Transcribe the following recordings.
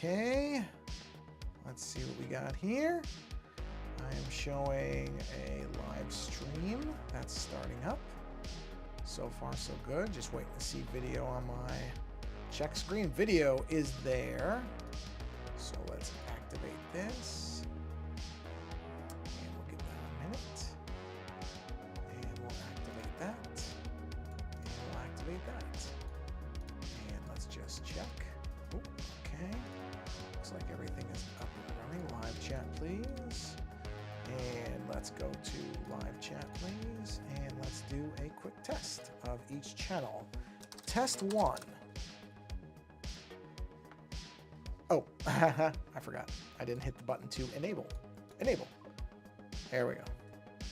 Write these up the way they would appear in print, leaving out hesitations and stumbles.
Okay, let's see what we got here. I am showing a live stream that's starting up. So far, so good. Just waiting to see video on my check screen. Video is there. So let's activate this. And we'll give that a minute. And we'll activate that. And we'll activate that. And let's just check. Ooh, okay. Looks like everything is up and running. Live chat, please. And let's go to live chat, please. And let's do a quick test of each channel. Test 1. Oh, I forgot. I didn't hit the button to enable. Enable. There we go.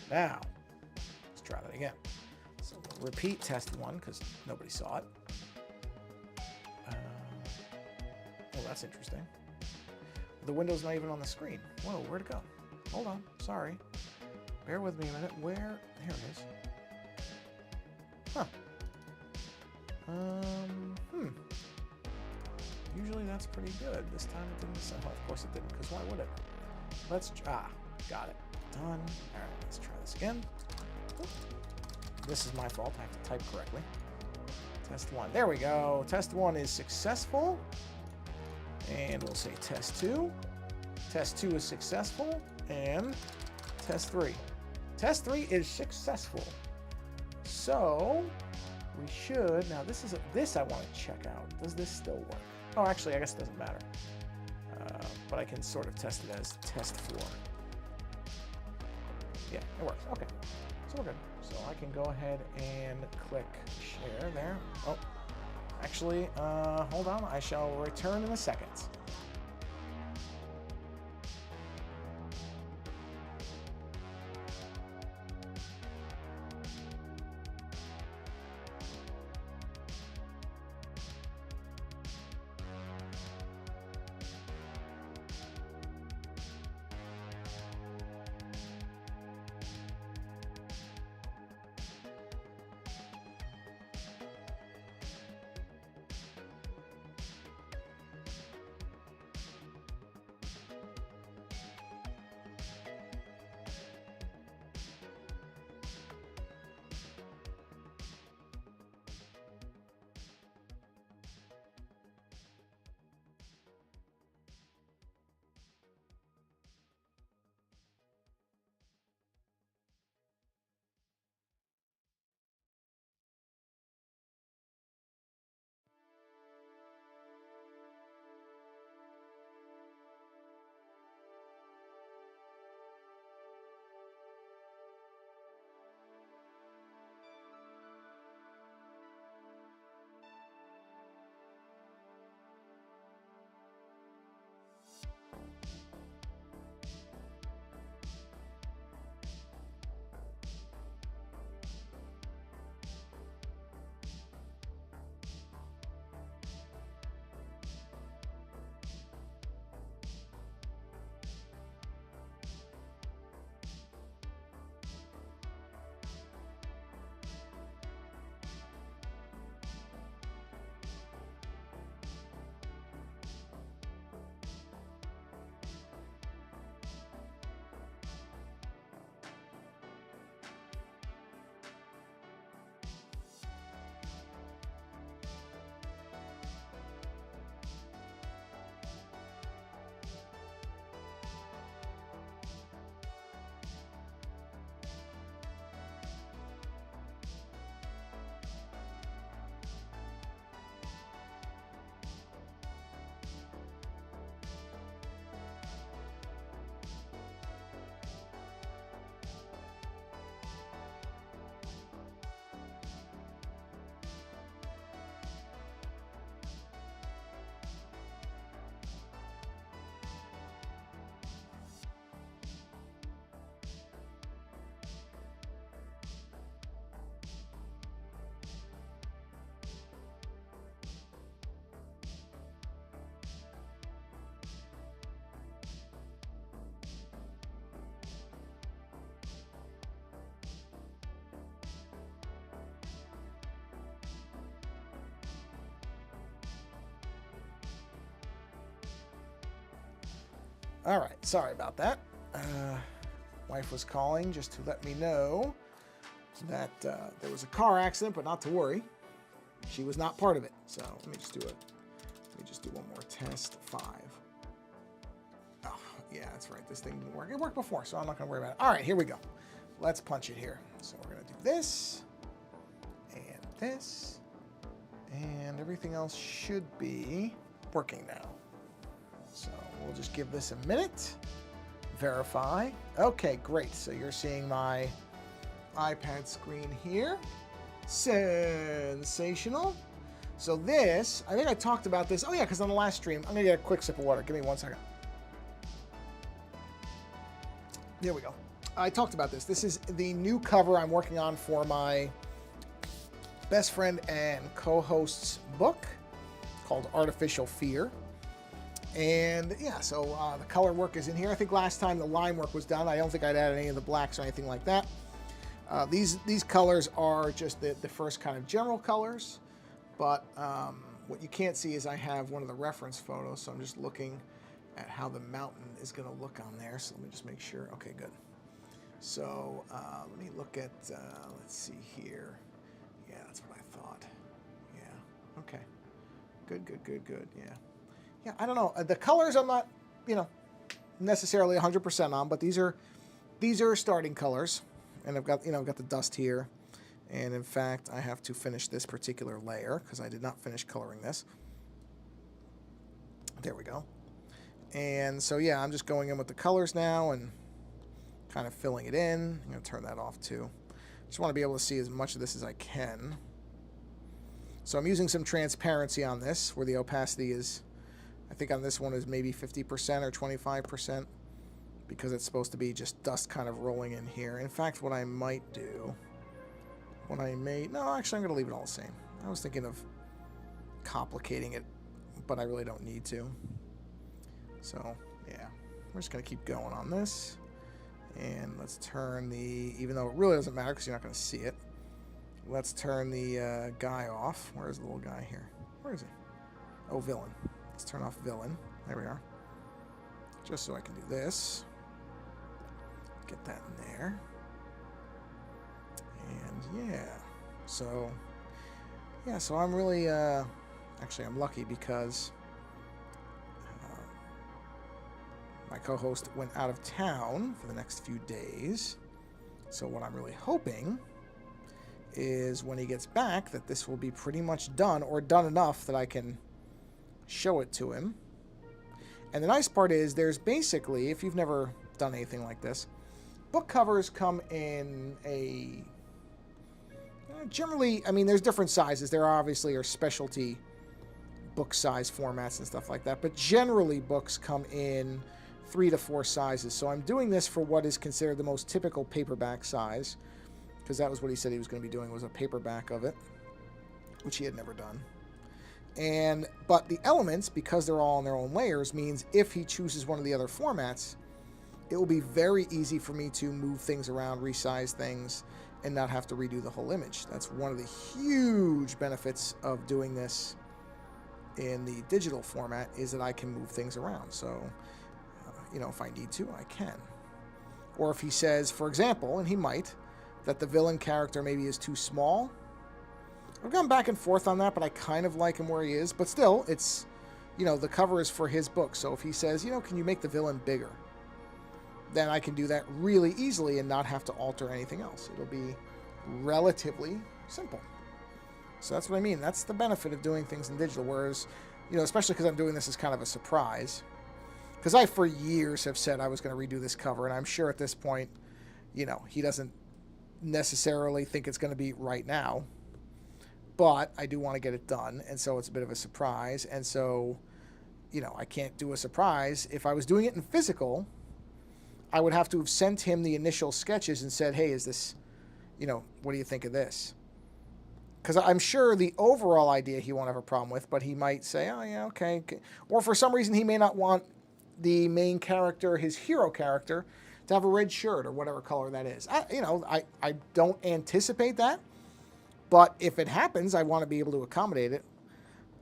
Now, let's try that again. So we'll repeat test 1 because nobody saw it. Oh, that's interesting. The window's not even on the screen. Whoa, where'd it go? Hold on. Sorry. Bear with me a minute. Where? There it is. Huh. Usually that's pretty good. This time it didn't. Oh, of course it didn't, because why would it? Let's. Got it. Done. All right, let's try this again. This is my fault. I have to type correctly. Test 1. There we go. Test 1 is successful. And we'll say test 2. Test 2 is successful. And test 3. Test 3 is successful. So we should. Now this I want to check out. Does this still work? Oh, actually, I guess it doesn't matter. But I can sort of test it as test 4. Yeah, it works. Okay, so we're good. So I can go ahead and click share there. Oh, actually, hold on. I shall return in a second. All right, sorry about that. Wife was calling just to let me know that there was a car accident, but not to worry. She was not part of it. So let me just do one more test. 5. Oh, yeah, that's right. This thing didn't work. It worked before, so I'm not going to worry about it. All right, here we go. Let's punch it here. So we're going to do this and this, and everything else should be working now. So we'll just give this a minute. Verify. Okay, great. So you're seeing my iPad screen here. Sensational. So this, I think I talked about this. Oh yeah, because on the last stream, I'm going to get a quick sip of water. Give me 1 second. There we go. I talked about this. This is the new cover I'm working on for my best friend and co-host's book called Artificial Fear. And yeah, so the color work is in here. I think last time the line work was done. I don't think I'd added any of the blacks or anything like that. These colors are just the first kind of general colors. But what you can't see is I have one of the reference photos. So I'm just looking at how the mountain is going to look on there. So let me just make sure. Okay, good. So let me look at, let's see here. Yeah, that's what I thought. Yeah, okay. Good, yeah. Yeah, I don't know. The colors I'm not, necessarily 100% on, but these are starting colors. And I've got, I've got the dust here. And in fact, I have to finish this particular layer because I did not finish coloring this. There we go. And so, yeah, I'm just going in with the colors now and kind of filling it in. I'm going to turn that off too. Just want to be able to see as much of this as I can. So I'm using some transparency on this where the opacity is, I think on this one is maybe 50% or 25% because it's supposed to be just dust kind of rolling in here. In fact, what I might do, no, actually I'm going to leave it all the same. I was thinking of complicating it, but I really don't need to. So, yeah, we're just going to keep going on this. And let's turn even though it really doesn't matter because you're not going to see it, let's turn the guy off. Where's the little guy here? Where is he? Oh, villain. Let's turn off villain. There we are. Just so I can do this. Get that in there. And yeah. So I'm really, actually I'm lucky because my co-host went out of town for the next few days. So what I'm really hoping is when he gets back that this will be pretty much done or done enough that I can show it to him. And the nice part is there's basically, if you've never done anything like this, book covers come in a generally, I mean, there's different sizes. There obviously are specialty book size formats and stuff like that, but generally books come in 3 to 4 sizes. So I'm doing this for what is considered the most typical paperback size, because that was what he said he was going to be doing, was a paperback of it, which he had never done. But the elements, because they're all in their own layers, means if he chooses one of the other formats, it will be very easy for me to move things around, resize things, and not have to redo the whole image. That's one of the huge benefits of doing this in the digital format, is that I can move things around. So, if I need to, I can. Or if he says, for example, and he might, that the villain character maybe is too small. I've gone back and forth on that, but I kind of like him where he is. But still, it's, the cover is for his book. So if he says, can you make the villain bigger? Then I can do that really easily and not have to alter anything else. It'll be relatively simple. So that's what I mean. That's the benefit of doing things in digital. Whereas, especially because I'm doing this as kind of a surprise. Because I, for years, have said I was going to redo this cover. And I'm sure at this point, he doesn't necessarily think it's going to be right now. But I do want to get it done. And so it's a bit of a surprise. And so, I can't do a surprise. If I was doing it in physical, I would have to have sent him the initial sketches and said, hey, is this, what do you think of this? Because I'm sure the overall idea he won't have a problem with, but he might say, oh, yeah, okay. Or for some reason, he may not want the main character, his hero character, to have a red shirt or whatever color that is. I don't anticipate that. But if it happens, I want to be able to accommodate it.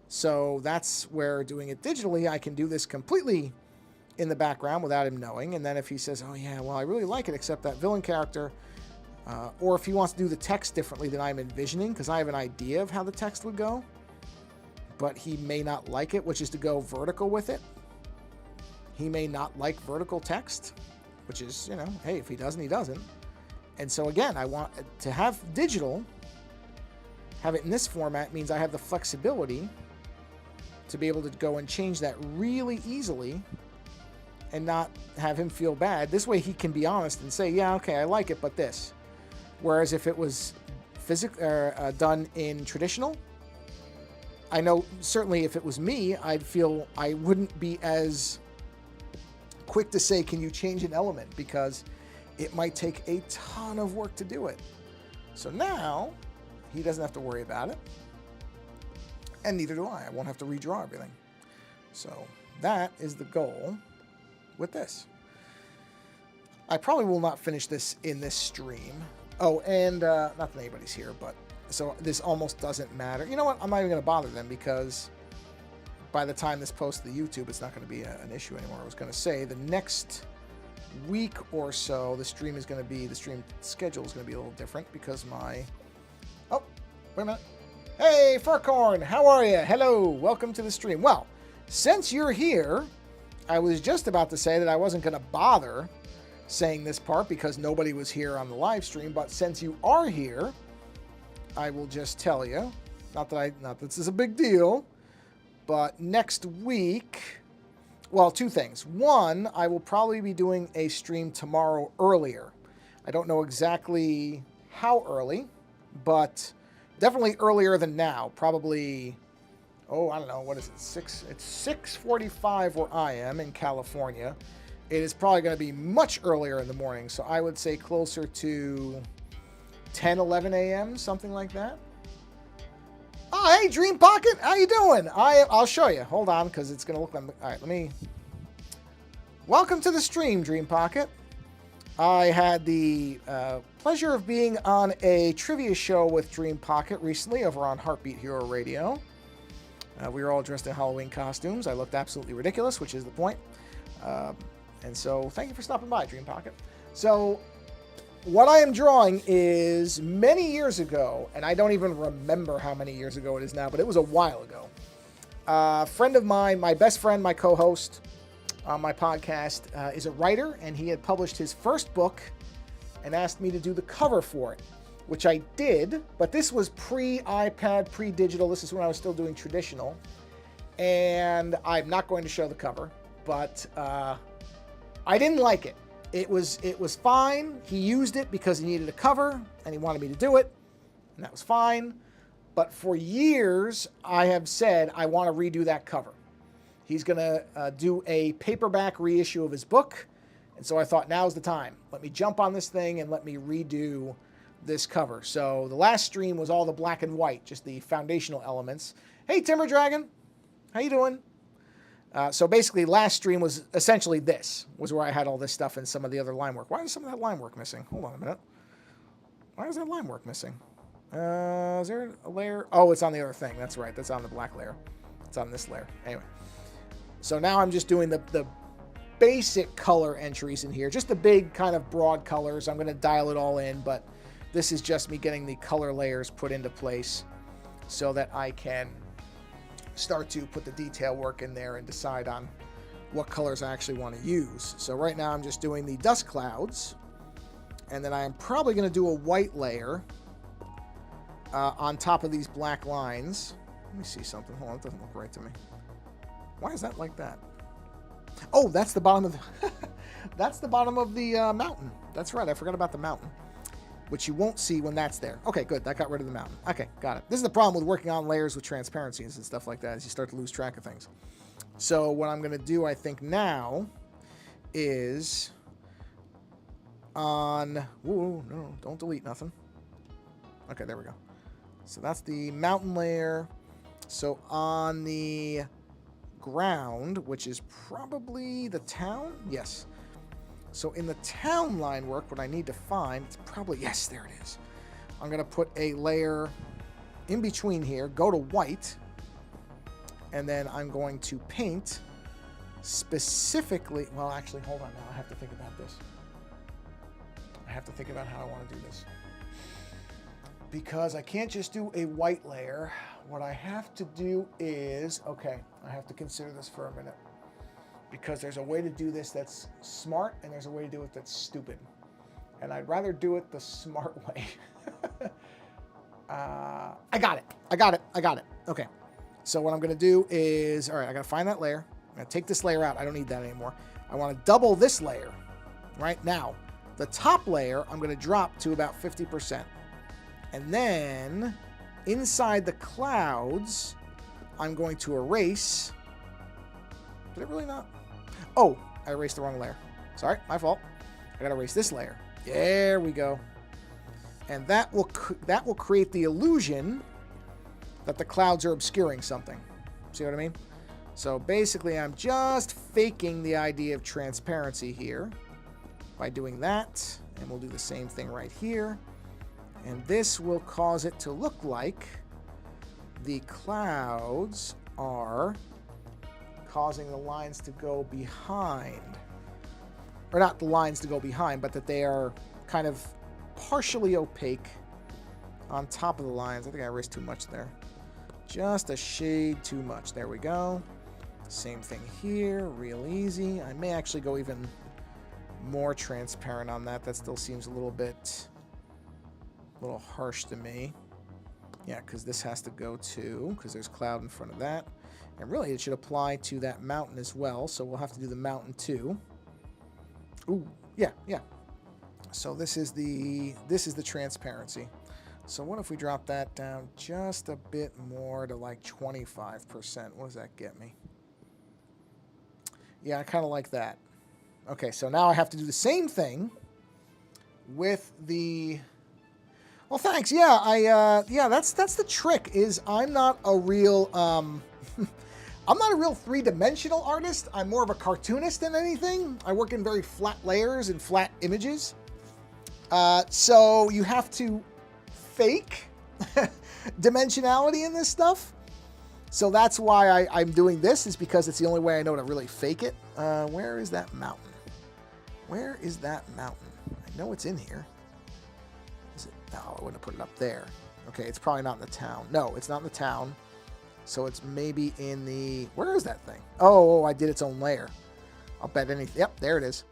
So that's where doing it digitally, I can do this completely in the background without him knowing. And then if he says, oh yeah, well, I really like it, except that villain character, or if he wants to do the text differently than I'm envisioning, because I have an idea of how the text would go, but he may not like it, which is to go vertical with it. He may not like vertical text, which is, you know, hey, if he doesn't, he doesn't. And so again, I want to have digital, have it in this format means I have the flexibility to be able to go and change that really easily and not have him feel bad. This way he can be honest and say, yeah, okay, I like it, but this. Whereas if it was done in traditional, I know certainly if it was me, I'd feel I wouldn't be as quick to say, can you change an element? Because it might take a ton of work to do it. So now he doesn't have to worry about it. And neither do I. I won't have to redraw everything. So that is the goal with this. I probably will not finish this in this stream. Oh, and not that anybody's here, but so this almost doesn't matter. You know what? I'm not even going to bother them because by the time this posts to YouTube, it's not going to be an issue anymore. I was going to say the next week or so, the stream schedule is going to be a little different because oh, wait a minute. Hey, Furcorn, how are you? Hello, welcome to the stream. Well, since you're here, I was just about to say that I wasn't going to bother saying this part because nobody was here on the live stream, but since you are here, I will just tell you, not that this is a big deal, but next week, well, two things. One, I will probably be doing a stream tomorrow earlier. I don't know exactly how early, but definitely earlier than now. Probably, oh, I don't know, what is it? It's 6:45 where I am in California. It is probably going to be much earlier in the morning, so I would say closer to 10, 11 a.m., something like that. Oh, hey, Dream Pocket, how you doing? I'll show you. Hold on, because it's going to look like... All right, let me... Welcome to the stream, Dream Pocket. I had the pleasure of being on a trivia show with Dream Pocket recently over on Heartbeat Hero Radio. We were all dressed in Halloween costumes. I looked absolutely ridiculous, which is the point. And so thank you for stopping by, Dream Pocket. So what I am drawing is many years ago, and I don't even remember how many years ago it is now, but it was a while ago. A friend of mine, my best friend, my co-host on my podcast, is a writer, and he had published his first book and asked me to do the cover for it, which I did, but this was pre-iPad, pre-digital. This is when I was still doing traditional, and I'm not going to show the cover, but I didn't like it. It was fine. He used it because he needed a cover and he wanted me to do it, and that was fine. But for years, I have said I want to redo that cover. He's going to do a paperback reissue of his book, and so I thought now's the time. Let me jump on this thing and let me redo this cover. So the last stream was all the black and white, just the foundational elements. Hey, Timber Dragon, how you doing? So basically, last stream was essentially this, was where I had all this stuff and some of the other line work. Why is some of that line work missing? Hold on a minute. Why is that line work missing? Is there a layer? Oh, it's on the other thing. That's right. That's on the black layer. It's on this layer. Anyway. So now I'm just doing the basic color entries in here. Just the big kind of broad colors. I'm going to dial it all in, but this is just me getting the color layers put into place so that I can start to put the detail work in there and decide on what colors I actually want to use. So right now I'm just doing the dust clouds, and then I'm probably going to do a white layer on top of these black lines. Let me see something. Hold on, it doesn't look right to me. Why is that like that? Oh, that's the bottom of the that's the bottom of the mountain. That's right, I forgot about the mountain, which you won't see when that's there. Okay, good. That got rid of the mountain. Okay, got it. This is the problem with working on layers with transparencies and stuff like that, is you start to lose track of things. So what I'm going to do, I think, now is on... Ooh, no, don't delete nothing. Okay, there we go. So that's the mountain layer. So on the ground, which is probably the town? Yes. So in the town line work, what I need to find, it's probably, yes, there it is. I'm going to put a layer in between here, go to white, and then I'm going to paint specifically, well, actually, hold on now. I have to think about this. I have to think about how I want to do this. Because I can't just do a white layer. What I have to do is, okay, I have to consider this for a minute. Because there's a way to do this that's smart, and there's a way to do it that's stupid. And I'd rather do it the smart way. I got it. Okay. So what I'm going to do is, all right, I got to find that layer. I'm going to take this layer out. I don't need that anymore. I want to double this layer right now. The top layer, I'm going to drop to about 50%. And then inside the clouds, I'm going to erase. Did it really not? Oh, I erased the wrong layer. Sorry, my fault. I got to erase this layer. There we go. And that will create the illusion that the clouds are obscuring something. See what I mean? So basically, I'm just faking the idea of transparency here by doing that. And we'll do the same thing right here. And this will cause it to look like the clouds are causing the lines to go behind. Or not the lines to go behind, but that they are kind of partially opaque on top of the lines. I think I erased too much there. Just a shade too much. There we go. Same thing here. Real easy. I may actually go even more transparent on that. That still seems a little harsh to me. Yeah, because this has to go to, because there's cloud in front of that. And really, it should apply to that mountain as well. So we'll have to do the mountain too. Ooh, yeah. So this is the transparency. So what if we drop that down just a bit more to like 25%? What does that get me? Yeah, I kind of like that. Okay, so now I have to do the same thing with the. Well, thanks. Yeah, that's the trick. Is I'm not a real I'm not a real three-dimensional artist. I'm more of a cartoonist than anything. I work in very flat layers and flat images. So you have to fake dimensionality in this stuff. So that's why I'm doing this, is because it's the only way I know to really fake it. Where is that mountain? Where is that mountain? I know it's in here. Is it? No, I wouldn't have put it up there. Okay, it's probably not in the town. No, it's not in the town. So it's maybe in the... Where is that thing? Oh, I did its own layer. I'll bet anything. Yep, there it is.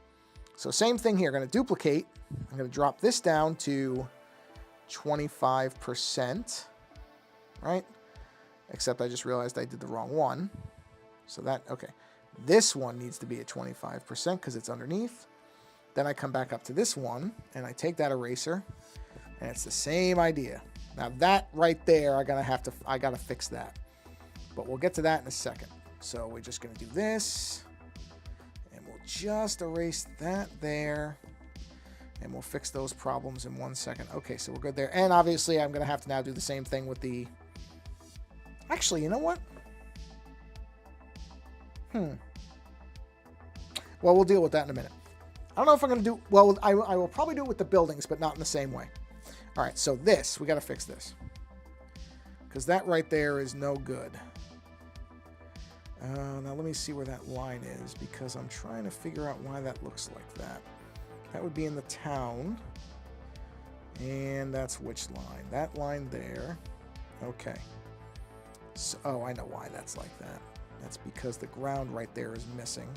So same thing here. I'm going to duplicate. I'm going to drop this down to 25%. Right? Except I just realized I did the wrong one. So that... Okay. This one needs to be at 25% because it's underneath. Then I come back up to this one, and I take that eraser, and it's the same idea. Now that right there, I gotta fix that. But we'll get to that in a second. So we're just gonna do this, and we'll just erase that there, and we'll fix those problems in 1 second. Okay, so we're good there. And obviously, I'm gonna have to now do the same thing with the. Actually, you know what? Well, we'll deal with that in a minute. I don't know if I'm going to do... Well, I will probably do it with the buildings, but not in the same way. All right, so this, we got to fix this. Because that right there is no good. Now, let me see where that line is, because I'm trying to figure out why that looks like that. That would be in the town. And that's which line? That line there. Okay. So, oh, I know why that's like that. That's because the ground right there is missing.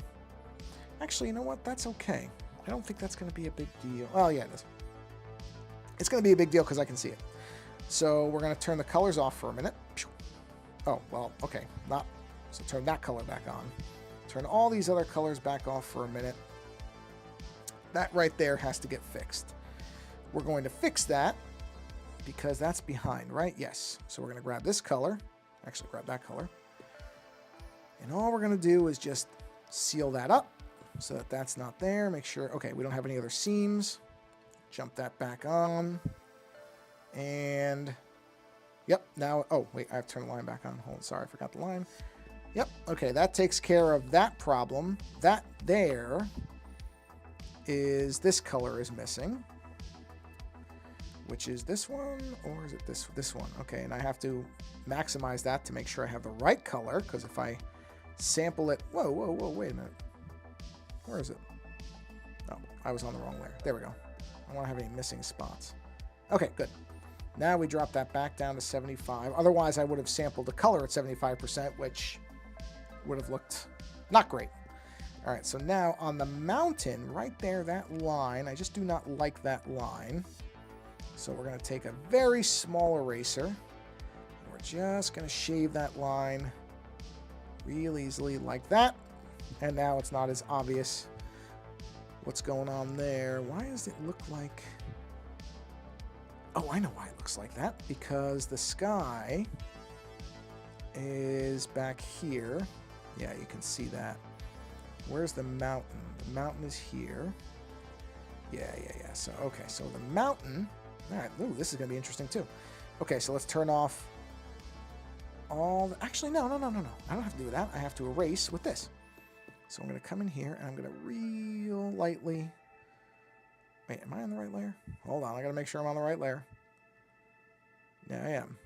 Actually, you know what? That's okay. I don't think that's going to be a big deal. Oh, yeah, it is. It's going to be a big deal because I can see it. So we're going to turn the colors off for a minute. Oh, well, okay. So turn that color back on. Turn all these other colors back off for a minute. That right there has to get fixed. We're going to fix that because that's behind, right? Yes. So we're going to grab this color. Actually, grab that color. And all we're going to do is just seal that up so that that's not there. Make sure, okay, we don't have any other seams. Jump that back on. And, yep, now, oh, wait, I have to turn the line back on. Hold on, sorry, I forgot the line. Yep, okay, that takes care of that problem. That there is, this color is missing. Which is this one, or is it this one? Okay, and I have to maximize that to make sure I have the right color, because if I sample it. Whoa, whoa, whoa, wait a minute. Where is it? Oh, I was on the wrong layer. There we go. I don't want to have any missing spots. Okay, good. Now we drop that back down to 75. Otherwise, I would have sampled the color at 75%, which would have looked not great. All right, so now on the mountain, right there, that line, I just do not like that line. So we're going to take a very small eraser. We're just going to shave that line real easily like that. And now it's not as obvious what's going on there. Why does it look like... Oh, I know why it looks like that. Because the sky is back here. Yeah, you can see that. Where's the mountain? The mountain is here. Yeah. So, okay, so the mountain... All right, ooh, this is going to be interesting, too. Okay, so let's turn off all... Actually, no. I don't have to do that. I have to erase with this. So I'm going to come in here, and I'm going to real lightly... Wait, am I on the right layer? Hold on, I got to make sure I'm on the right layer. Yeah, I am.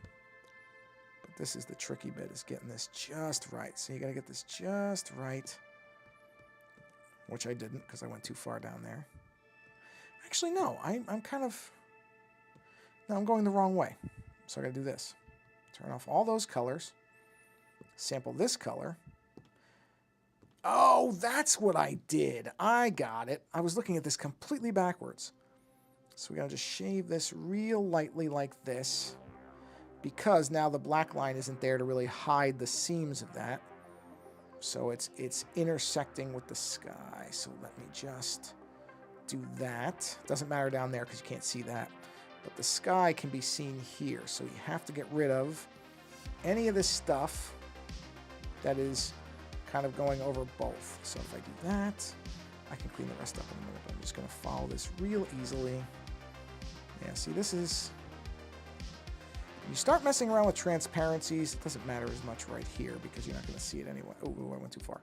But this is the tricky bit, is getting this just right. So you got to get this just right. Which I didn't, because I went too far down there. Actually, no, I'm kind of... No, I'm going the wrong way. So I got to do this. Turn off all those colors. Sample this color. Oh, that's what I did. I got it. I was looking at this completely backwards. So we got to just shave this real lightly like this. Because now the black line isn't there to really hide the seams of that. So it's intersecting with the sky. So let me just do that. Doesn't matter down there because you can't see that. But the sky can be seen here. So you have to get rid of any of this stuff that is kind of going over both. So if I do that, I can clean the rest up in a minute. But I'm just going to follow this real easily. Yeah, see, this is... When you start messing around with transparencies, it doesn't matter as much right here because you're not going to see it anyway. Oh, I went too far.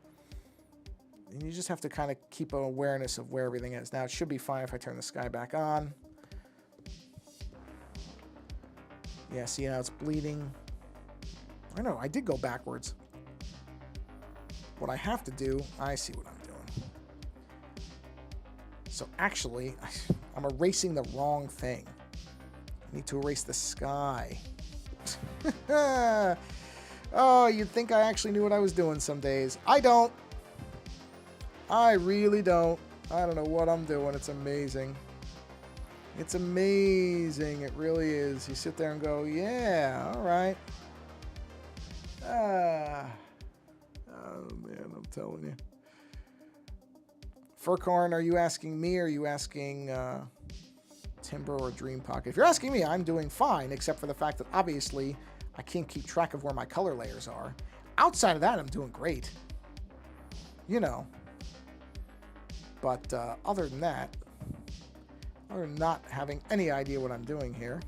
And you just have to kind of keep an awareness of where everything is. Now, it should be fine if I turn the sky back on. Yeah, see how it's bleeding? I know, I did go backwards. What I have to do, I see what I'm doing. So actually, I'm erasing the wrong thing. I need to erase the sky. Oh, you'd think I actually knew what I was doing some days. I don't. I really don't. I don't know what I'm doing. It's amazing. It's amazing. It really is. You sit there and go, yeah, all right. Oh, man, I'm telling you. Furcorn, are you asking me or are you asking Timber or Dream Pocket? If you're asking me, I'm doing fine, except for the fact that obviously I can't keep track of where my color layers are. Outside of that, I'm doing great. You know. But other than that, other than not having any idea what I'm doing here,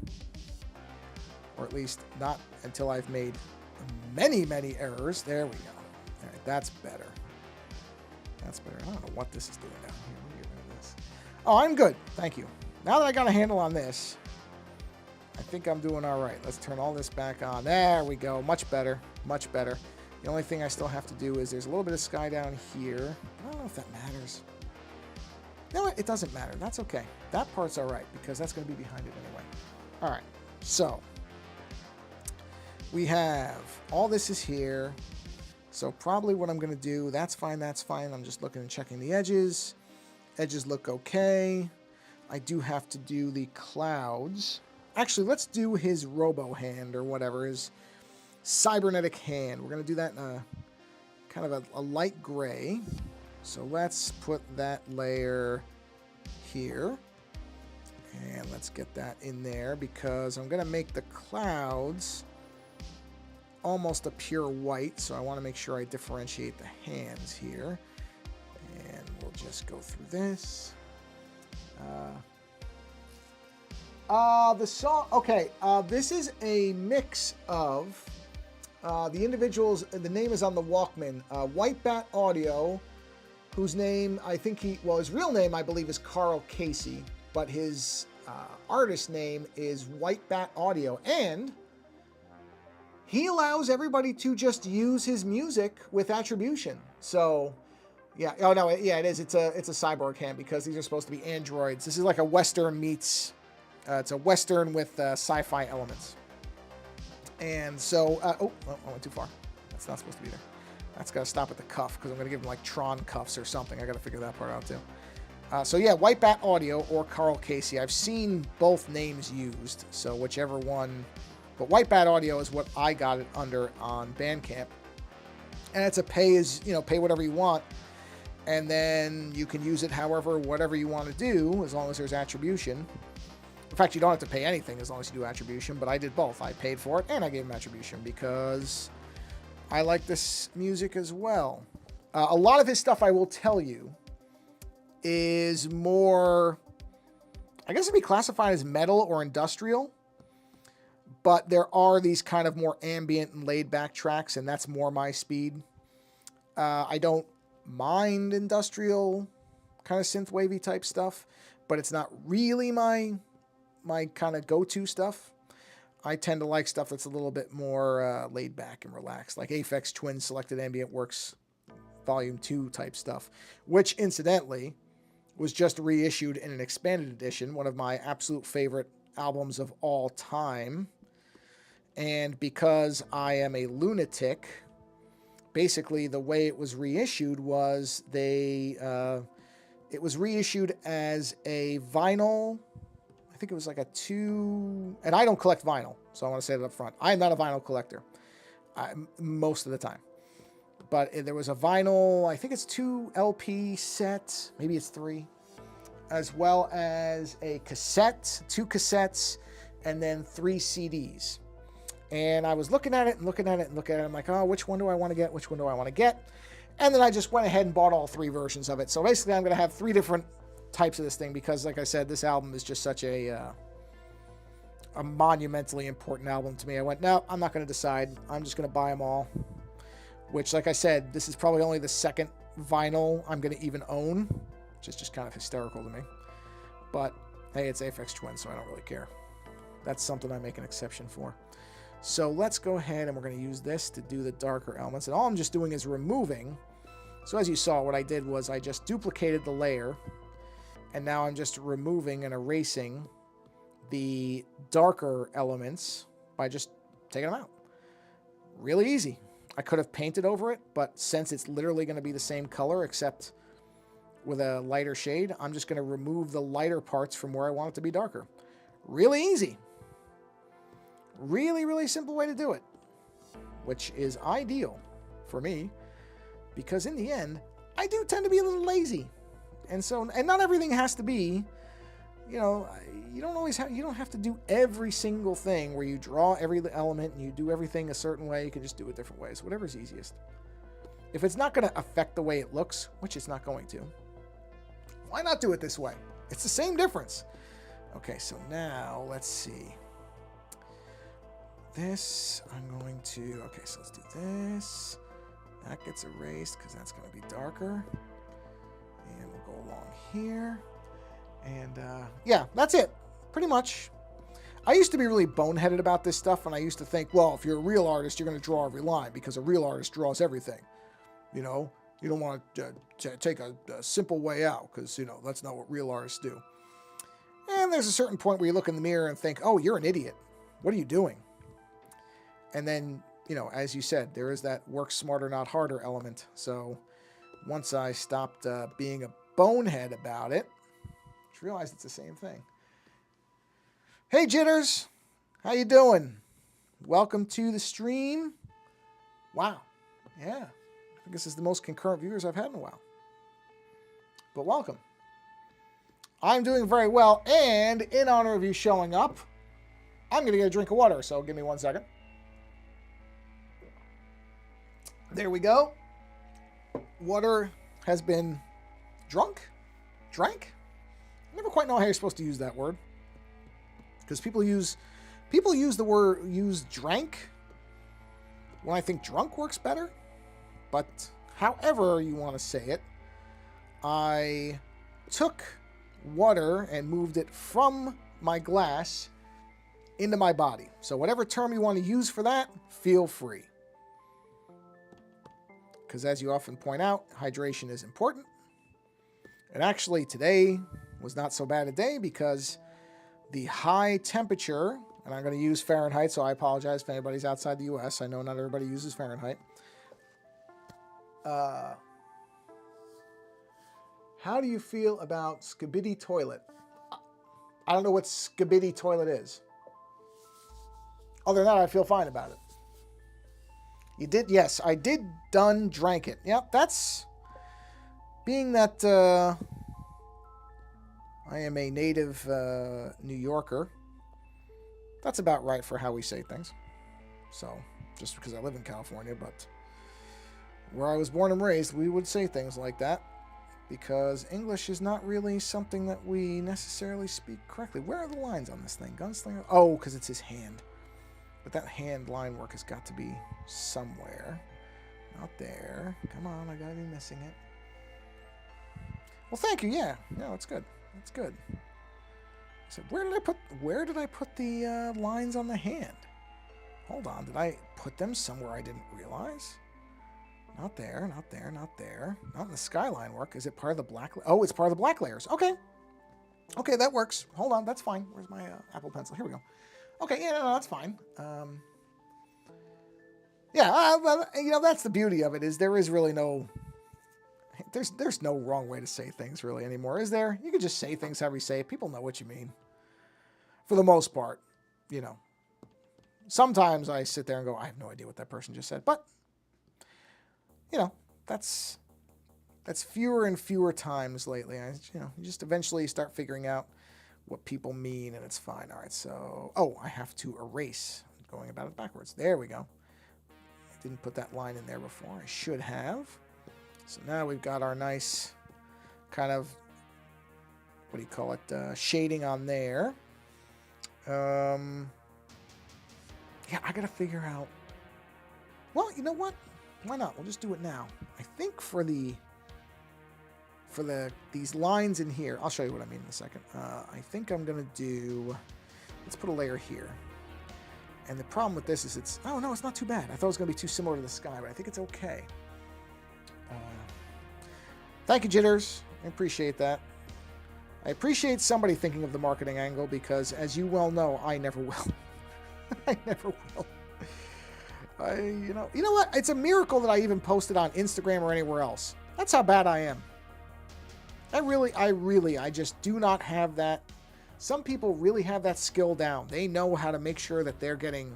or at least not until I've made many, many errors. There we go. All right, that's better. That's better. I don't know what this is doing down here. Let me get rid of this. Oh, I'm good. Thank you. Now that I got a handle on this, I think I'm doing all right. Let's turn all this back on. There we go. Much better. Much better. The only thing I still have to do is there's a little bit of sky down here. I don't know if that matters. No, it doesn't matter. That's okay. That part's all right because that's going to be behind it anyway. All right. So we have all this is here. So probably what I'm going to do, that's fine, that's fine. I'm just looking and checking the edges. Edges look okay. I do have to do the clouds. Actually, let's do his robo hand or whatever, his cybernetic hand. We're going to do that in a kind of a light gray. So let's put that layer here. And let's get that in there because I'm going to make the clouds almost a pure white. So I want to make sure I differentiate the hands here. And we'll just go through this. The song, okay, this is a mix of the individuals, the name is on the Walkman, White Bat Audio, whose name, I think his real name, I believe, is Carl Casey, but his artist name is White Bat Audio, and he allows everybody to just use his music with attribution. So, yeah. Oh no, yeah, it is. It's a cyborg hand because these are supposed to be androids. This is like a Western meets. It's a Western with sci-fi elements. And so, oh, I went too far. That's not supposed to be there. That's got to stop at the cuff because I'm going to give him like Tron cuffs or something. I got to figure that part out too. So yeah, White Bat Audio or Carl Casey. I've seen both names used, so whichever one. But White Bat Audio is what I got it under on Bandcamp, and it's a pay whatever you want, and then you can use it whatever you want to do as long as there's attribution. In fact, you don't have to pay anything as long as you do attribution. But I did both. I paid for it and I gave him attribution because I like this music as well. A lot of his stuff, I will tell you, is more, I guess it'd be classified as metal or industrial, but there are these kind of more ambient and laid back tracks, and that's more my speed. I don't mind industrial kind of synth wavy type stuff, but it's not really my kind of go-to stuff. I tend to like stuff that's a little bit more laid back and relaxed, like Aphex Twin Selected Ambient Works Volume 2 type stuff, which incidentally was just reissued in an expanded edition, one of my absolute favorite albums of all time. And because I am a lunatic, basically the way it was reissued was it was reissued as a vinyl. I think it was like a 2, and I don't collect vinyl, so I want to say that up front. I am not a vinyl collector most of the time. But there was a vinyl, I think it's 2 LP set, maybe it's 3, as well as a cassette, 2 cassettes, and then 3 CDs. And I was looking at it and looking at it and looking at it. I'm like, oh, which one do I want to get? Which one do I want to get? And then I just went ahead and bought all 3 versions of it. So basically, I'm going to have 3 different types of this thing because, like I said, this album is just such a monumentally important album to me. I went, no, I'm not going to decide. I'm just going to buy them all. Which, like I said, this is probably only the second vinyl I'm going to even own, which is just kind of hysterical to me. But, hey, it's Aphex Twin, so I don't really care. That's something I make an exception for. So let's go ahead and we're going to use this to do the darker elements. And all I'm just doing is removing. So as you saw, what I did was I just duplicated the layer. And now I'm just removing and erasing the darker elements by just taking them out. Really easy. I could have painted over it, but since it's literally going to be the same color except with a lighter shade, I'm just going to remove the lighter parts from where I want it to be darker. Really easy. Really, really simple way to do it, which is ideal for me because in the end, I do tend to be a little lazy. And so, and not everything has to be, you don't have to do every single thing where you draw every element and you do everything a certain way. You can just do it different ways, whatever's easiest. If it's not going to affect the way it looks, which it's not going to, why not do it this way? It's the same difference. Okay, so now let's see. This, I'm going to, okay, so let's do this. That gets erased because that's going to be darker. And we'll go along here. And yeah, that's it. Pretty much. I used to be really boneheaded about this stuff, and I used to think, well, if you're a real artist, you're going to draw every line because a real artist draws everything. You know, you don't want to take a simple way out because, you know, that's not what real artists do. And there's a certain point where you look in the mirror and think, oh, you're an idiot. What are you doing? And then, you know, as you said, there is that work smarter, not harder element. So once I stopped being a bonehead about it, I just realized it's the same thing. Hey, Jitters. How you doing? Welcome to the stream. Wow. Yeah. I think this is the most concurrent viewers I've had in a while. But welcome. I'm doing very well. And in honor of you showing up, I'm going to get a drink of water. So give me 1 second. There we go. Water has been drank. I never quite know how you're supposed to use that word. Because people use the word drank when I think drunk works better. But however you want to say it, I took water and moved it from my glass into my body. So whatever term you want to use for that, feel free. Because as you often point out, hydration is important. And actually today was not so bad a day because the high temperature, and I'm going to use Fahrenheit, so I apologize if anybody's outside the US. I know not everybody uses Fahrenheit. How do you feel about Skibidi Toilet? I don't know what Skibidi Toilet is. Other than that, I feel fine about it. You did? Yes, I did drank it. Yep, that's... Being that I am a native New Yorker, that's about right for how we say things. So, just because I live in California, but where I was born and raised, we would say things like that. Because English is not really something that we necessarily speak correctly. Where are the lines on this thing? Gunslinger? Oh, because it's his hand. But that hand line work has got to be somewhere. Not there. Come on, I gotta be missing it. Well, thank you. Yeah, no, it's good. It's good. So where did I put the lines on the hand? Hold on, did I put them somewhere I didn't realize? Not there, not there, not there. Not in the skyline work. Is it part of the black? Oh, it's part of the black layers. Okay. Okay, that works. Hold on, that's fine. Where's my Apple Pencil? Here we go. Okay, yeah, no, that's fine. Yeah, you know, that's the beauty of it, is there is really no... There's no wrong way to say things really anymore, is there? You can just say things however you say it. People know what you mean. For the most part, you know. Sometimes I sit there and go, I have no idea what that person just said. But, you know, that's fewer and fewer times lately. You just eventually start figuring out what people mean, and it's fine. All right, so... Oh, I have to erase. I'm going about it backwards. There we go. I didn't put that line in there before. I should have. So now we've got our nice kind of, what do you call it, shading on there. Yeah, I got to figure out, well, you know what? Why not? We'll just do it now. I think for these lines in here, I'll show you what I mean in a second. I think I'm going to do, let's put a layer here. And the problem with this is oh no, it's not too bad. I thought it was going to be too similar to the sky, but I think it's okay. Thank you, Jitters. I appreciate that. I appreciate somebody thinking of the marketing angle because, as you well know, I never will. I never will. You know what? It's a miracle that I even posted on Instagram or anywhere else. That's how bad I am. I just do not have that. Some people really have that skill down. They know how to make sure that they're getting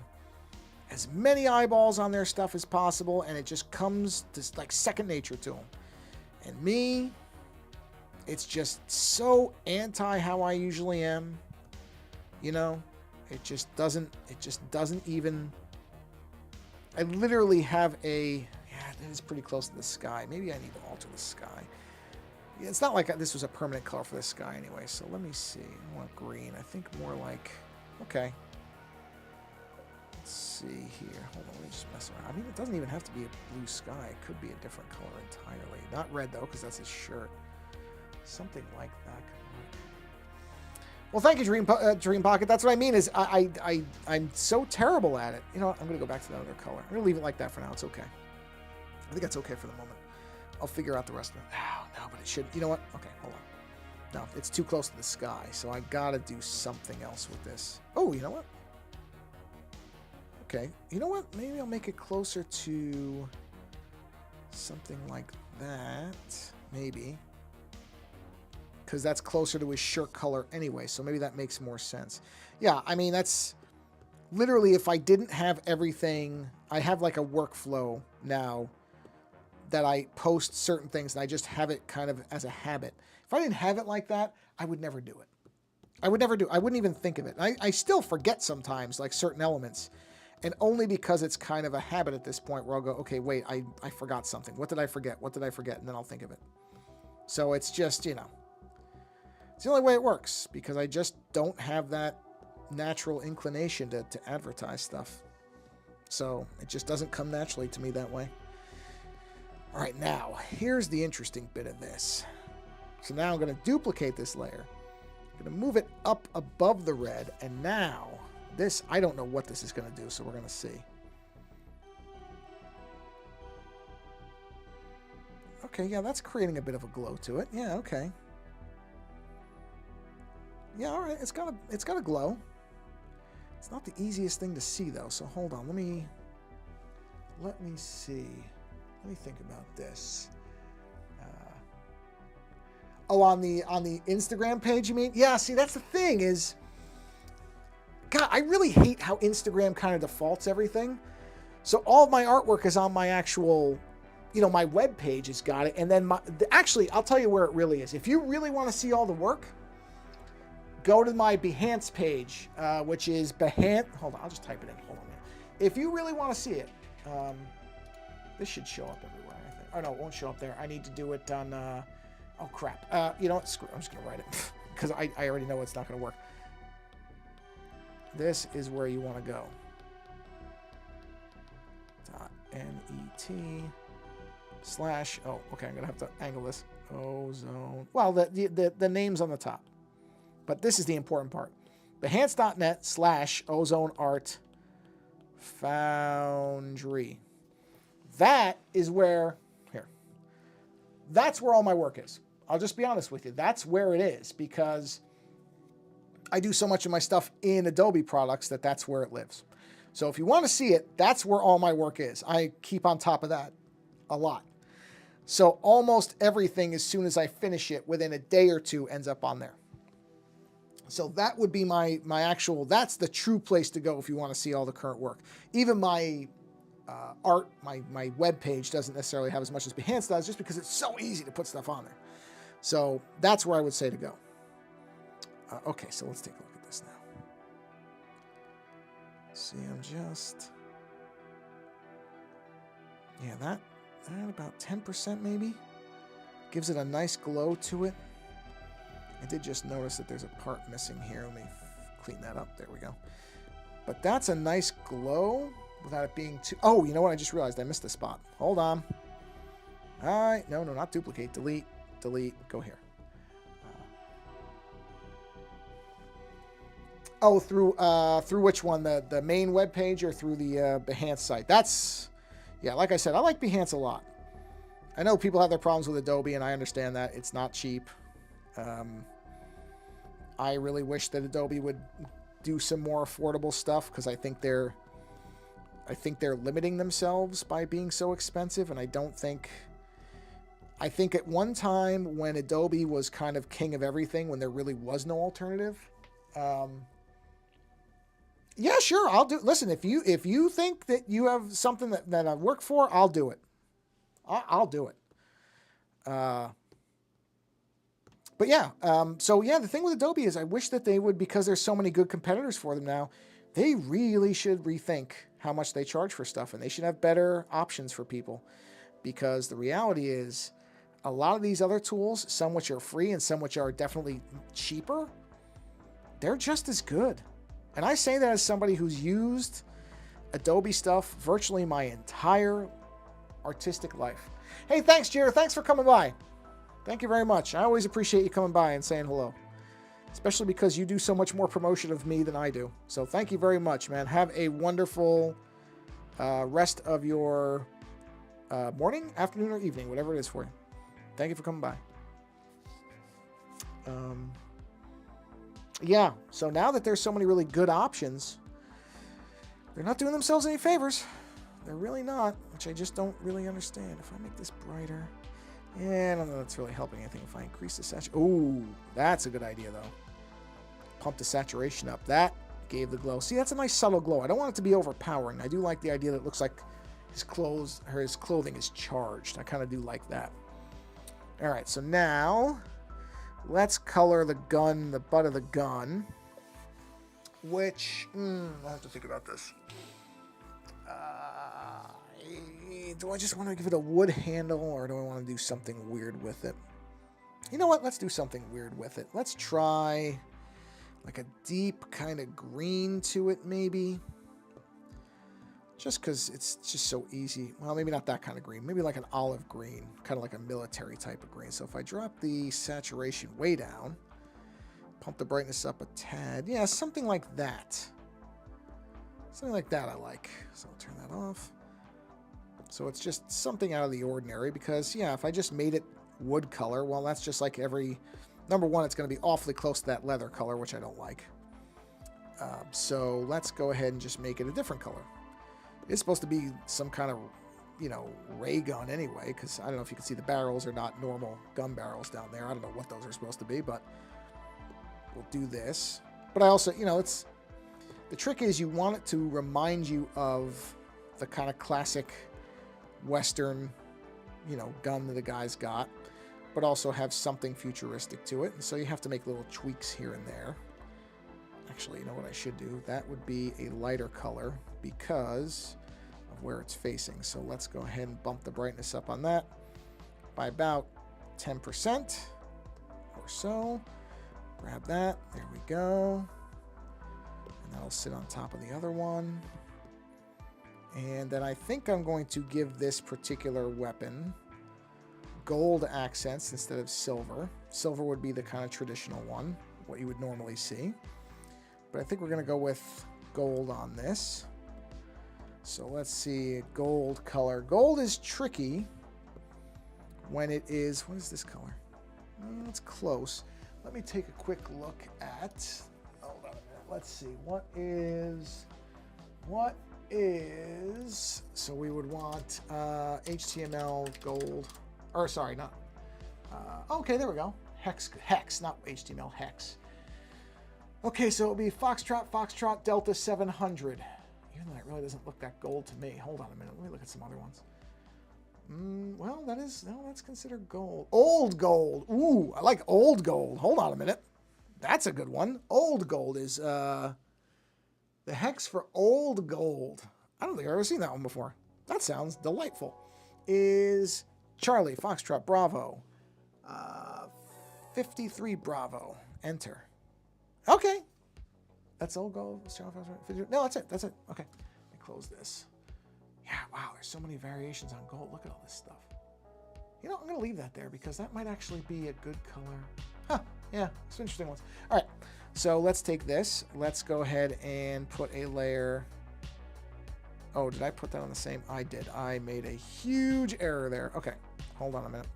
as many eyeballs on their stuff as possible, and it just comes to like second nature to them. And me, it's just so anti how I usually am. You know, it just doesn't even, I literally have yeah, it is pretty close to the sky. Maybe I need to alter the sky. Yeah, it's not like this was a permanent color for the sky anyway, so let me see. I want green. I think more like, okay. Let's see here. Hold on, let me just mess around. I mean, it doesn't even have to be a blue sky. It could be a different color entirely. Not red, though, because that's his shirt. Something like that could work. Well, thank you, Dream Pocket. That's what I mean is I'm so terrible at it. You know what? I'm going to go back to that other color. I'm going to leave it like that for now. It's okay. I think that's okay for the moment. I'll figure out the rest of it. Oh, no, but it should. You know what? Okay, hold on. No, it's too close to the sky, so I got to do something else with this. Oh, you know what? Okay, you know what? Maybe I'll make it closer to something like that. Maybe. Because that's closer to his shirt color anyway, so maybe that makes more sense. Yeah, I mean, that's literally if I didn't have everything, I have like a workflow now that I post certain things and I just have it kind of as a habit. If I didn't have it like that, I would never do it. I wouldn't even think of it. I still forget sometimes, like certain elements. And only because it's kind of a habit at this point where I'll go, okay, wait, I forgot something. What did I forget? What did I forget? And then I'll think of it. So it's just, you know, it's the only way it works because I just don't have that natural inclination to advertise stuff. So it just doesn't come naturally to me that way. All right, now, here's the interesting bit of this. So now I'm going to duplicate this layer. I'm going to move it up above the red, and now this, I don't know what this is going to do, so we're going to see. Okay, yeah, that's creating a bit of a glow to it. Yeah, okay. Yeah, all right, it's got a glow. It's not the easiest thing to see though, so hold on. Let me see. Let me think about this. Oh, on the Instagram page, you mean? Yeah, see, that's the thing is, God, I really hate how Instagram kind of defaults everything. So all of my artwork is on my actual, you know, my web page has got it. And then actually, I'll tell you where it really is. If you really want to see all the work, go to my Behance page, which is Behance. Hold on, I'll just type it in. Hold on a minute. If you really want to see it, this should show up everywhere, I think. Oh, no, it won't show up there. I need to do it on, oh, crap. You know what? Screw it. I'm just going to write it because I already know it's not going to work. This is where you want to go. .net/, oh, okay, I'm going to have to angle this. Ozone. Well, the name's on the top. But this is the important part. Behance.net/Ozone Art Foundry. That is where, here. That's where all my work is. I'll just be honest with you. That's where it is because I do so much of my stuff in Adobe products that's where it lives. So if you want to see it, that's where all my work is. I keep on top of that a lot. So almost everything, as soon as I finish it, within a day or two, ends up on there. So that would be my actual, that's the true place to go if you want to see all the current work. Even my art, my web page doesn't necessarily have as much as Behance does just because it's so easy to put stuff on there. So that's where I would say to go. Okay, so let's take a look at this now. See, I'm just, yeah, that about 10% maybe. Gives it a nice glow to it. I did just notice that there's a part missing here. Let me clean that up. There we go. But that's a nice glow without it being too... Oh, you know what? I just realized I missed a spot. Hold on. All right. No, not duplicate. Delete. Delete. Go here. Oh, through which one? The main web page or through the Behance site? That's... Yeah, like I said, I like Behance a lot. I know people have their problems with Adobe, and I understand that. It's not cheap. I really wish that Adobe would do some more affordable stuff because I think they're limiting themselves by being so expensive, and I think at one time when Adobe was kind of king of everything, when there really was no alternative, yeah, sure, I'll do. Listen, if you think that you have something that I work for, I'll do it. I'll do it. But yeah, so yeah, the thing with Adobe is I wish that they would, because there's so many good competitors for them now, they really should rethink how much they charge for stuff, and they should have better options for people, because the reality is a lot of these other tools, some which are free and some which are definitely cheaper, they're just as good. And I say that as somebody who's used Adobe stuff virtually my entire artistic life. Hey, thanks, Jared. Thanks for coming by. Thank you very much. I always appreciate you coming by and saying hello, especially because you do so much more promotion of me than I do. So thank you very much, man. Have a wonderful rest of your morning, afternoon, or evening, whatever it is for you. Thank you for coming by. Yeah, so now that there's so many really good options, they're not doing themselves any favors. They're really not, which I just don't really understand. If I make this brighter... Yeah, I don't know if that's really helping anything. If I increase the saturation... Oh, that's a good idea, though. Pump the saturation up. That gave the glow. See, that's a nice subtle glow. I don't want it to be overpowering. I do like the idea that it looks like his clothing is charged. I kind of do like that. All right, so now let's color the gun, the butt of the gun, which... I have to think about this. Do I just want to give it a wood handle, or do I want to do something weird with it? You know what? Let's do something weird with it. Let's try like a deep kind of green to it, maybe. Just because it's just so easy. Well, maybe not that kind of green. Maybe like an olive green, kind of like a military type of green. So if I drop the saturation way down, pump the brightness up a tad. Yeah, something like that. Something like that I like. So I'll turn that off. So it's just something out of the ordinary because, yeah, if I just made it wood color, well, that's just like every... Number one, it's going to be awfully close to that leather color, which I don't like. So let's go ahead and just make it a different color. It's supposed to be some kind of, you know, ray gun anyway, because I don't know if you can see the barrels are not normal gun barrels down there. I don't know what those are supposed to be, but we'll do this. But I also, you know, it's... The trick is you want it to remind you of the kind of classic Western, you know, gun that the guy's got, but also have something futuristic to it. And so you have to make little tweaks here and there. Actually, you know what I should do? That would be a lighter color because of where it's facing. So let's go ahead and bump the brightness up on that by about 10% or so. Grab that. There we go. And that'll sit on top of the other one. And then I think I'm going to give this particular weapon gold accents instead of silver. Silver would be the kind of traditional one, what you would normally see. But I think we're going to go with gold on this. So let's see, gold color. Gold is tricky when it is... What is this color? It's close. Let me take a quick look at... Hold on a minute. Let's see. What is... So we would want HTML gold... Or sorry, not... okay, there we go. Hex, not HTML, hex. Okay, so it'll be Foxtrot, Delta 700. Even though it really doesn't look that gold to me. Hold on a minute. Let me look at some other ones. Well, that is... No, that's considered gold. Old gold. Ooh, I like old gold. Hold on a minute. That's a good one. Old gold is... the hex for old gold. I don't think I've ever seen that one before. That sounds delightful. Is Charlie, Foxtrot, Bravo. 53 Bravo. Enter. Okay. That's old gold. No, that's it. That's it. Okay. Let me close this. Yeah, wow. There's so many variations on gold. Look at all this stuff. You know, I'm going to leave that there because that might actually be a good color. Huh. Yeah. Some interesting ones. All right. So let's take this. Let's go ahead and put a layer. Oh, did I put that on the same? I did. I made a huge error there. Okay. Hold on a minute.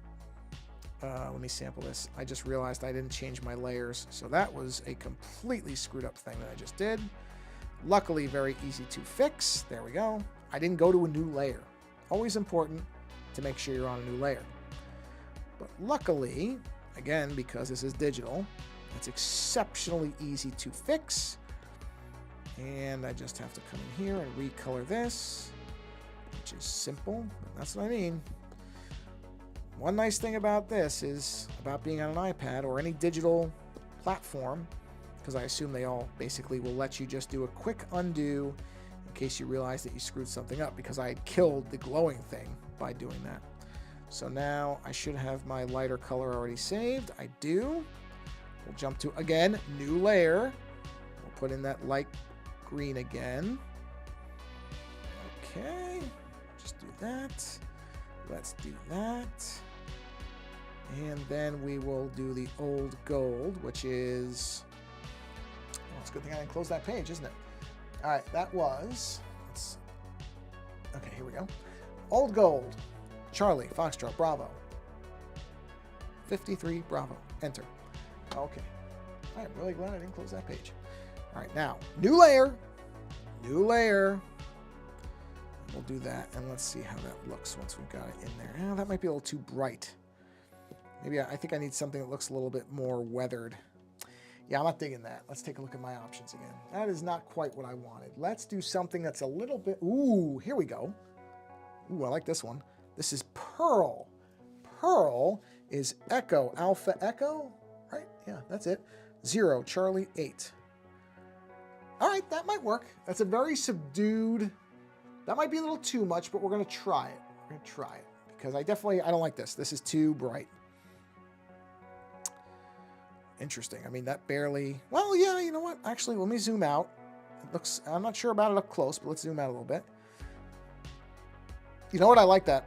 Let me sample this. I just realized I didn't change my layers. So that was a completely screwed up thing that I just did. Luckily, very easy to fix. There we go. I didn't go to a new layer. Always important to make sure you're on a new layer. But luckily, again, because this is digital, it's exceptionally easy to fix. And I just have to come in here and recolor this, which is simple, but that's what I mean. One nice thing about this is, about being on an iPad or any digital platform, because I assume they all basically will let you just do a quick undo in case you realize that you screwed something up, because I had killed the glowing thing by doing that. So now I should have my lighter color already saved. I do. We'll jump to, again, new layer. We'll put in that light green again. Okay. Just do that. Let's do that. And then we will do the old gold, which is... Well, it's a good thing I didn't close that page, isn't it? All right, that was... Okay, here we go. Old gold. Charlie, Foxtrot, Bravo. 53, Bravo. Enter. Okay. I'm really glad I didn't close that page. All right, now, new layer. New layer. We'll do that, and let's see how that looks once we've got it in there. Oh, that might be a little too bright. Maybe I think I need something that looks a little bit more weathered. Yeah, I'm not digging that. Let's take a look at my options again. That is not quite what I wanted. Let's do something that's a little bit... Ooh, here we go. Ooh, I like this one. This is Pearl. Pearl is Echo, Alpha Echo, right? Yeah, that's it. 0, Charlie, 8. All right, that might work. That's a very subdued... That might be a little too much, but we're going to try it. We're going to try it because I don't like this. This is too bright. Interesting. I mean, that barely... Well, yeah, you know what? Actually, let me zoom out. It looks... I'm not sure about it up close, but let's zoom out a little bit. You know what? I like that.